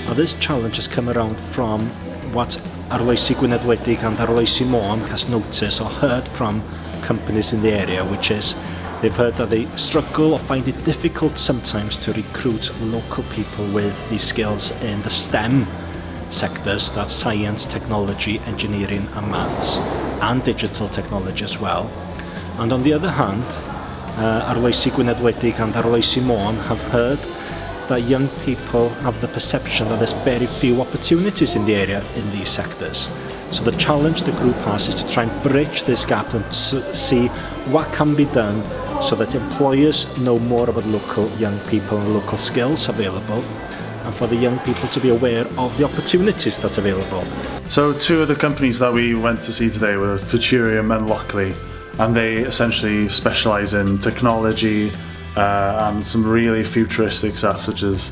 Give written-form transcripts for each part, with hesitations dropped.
Now this challenge has come around from what Arloesi Gwynedd Wledig and Arloesi Môn has noticed or heard from companies in the area, which is they've heard that they struggle or find it difficult sometimes to recruit local people with these skills in the STEM sectors, that's science, technology, engineering and maths, and digital technology as well. And on the other hand, Arloesi Gwynedd Wledig and Arloesi Môn have heard that young people have the perception that there's very few opportunities in the area in these sectors. So the challenge the group has is to try and bridge this gap and see what can be done so that employers know more about local young people and local skills available, and for the young people to be aware of the opportunities that's available. So two of the companies that we went to see today were Futurium and Lockley, and they essentially specialise in technology and some really futuristic stuff such as,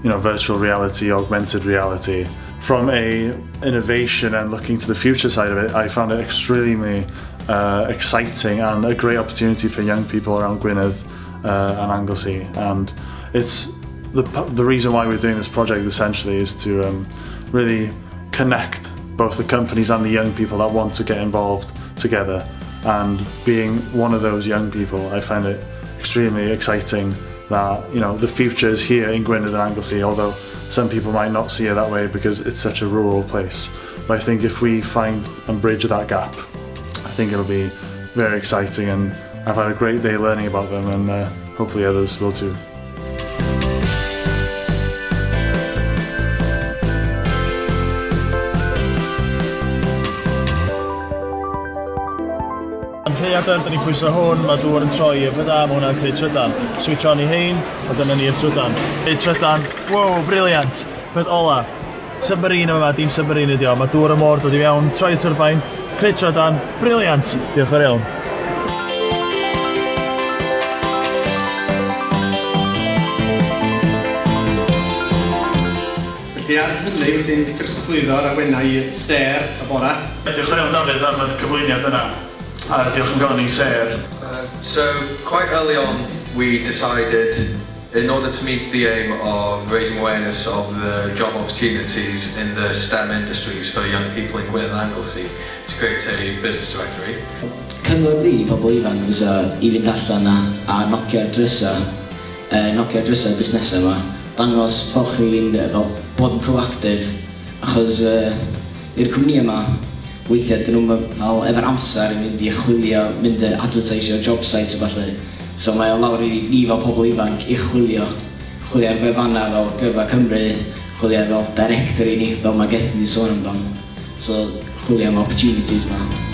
you know, virtual reality, augmented reality. From a innovation and looking to the future side of it, I found it extremely exciting and a great opportunity for young people around Gwynedd and Anglesey. And it's the reason why we're doing this project essentially is to really connect both the companies and the young people that want to get involved together. And being one of those young people, I find it extremely exciting that, you know, the future is here in Gwynedd and Anglesey, although some people might not see it that way because it's such a rural place. But I think if we find and bridge that gap, I think it'll be very exciting, and I've had a great day learning about them, and hopefully others will too. Yn Rhaeadr, da ni'n pwyso hwn, mae dŵr yn troi efo da, mae hwnna'n creu trydan. Switch on I hein, a dyna ni'r trydan. Creu trydan, wow, briliant. Peth ola, submarine yma, dim submarine ydi o, mae dŵr y môr dod i fewn, troi y turbain, creu trydan, briliant. Diolch yn fawr iawn. Felly ar hynny, wrthi'n cyrsglwyddo ar awennau ser y bora. Diolch yn iawn Dafydd am y cyflwyniad yna. Diolch yn fawr i ser. So quite early on we decided, in order to meet the aim of raising awareness of the job opportunities in the STEM industries for young people in Gwynedd and Anglesey, to create a business directory. Cyngor ni pobl ifanc fysa i fynd allan a nocio'r drysau busnesau yma, dangos bod chi'n bod yn proactif, achos i'r cwmni yma weithiau dyn nhw'n efo'r amser i mynd i chwilio, mynd i advertisio job sites a falle. So mae o lawr i ni fel pobl ifanc i chwilio ar gwefannau fel Gyrfa Cymru, chwilio fel director i ni, fel mae Gethin i sôn amdan. So chwilio am opportunities yma.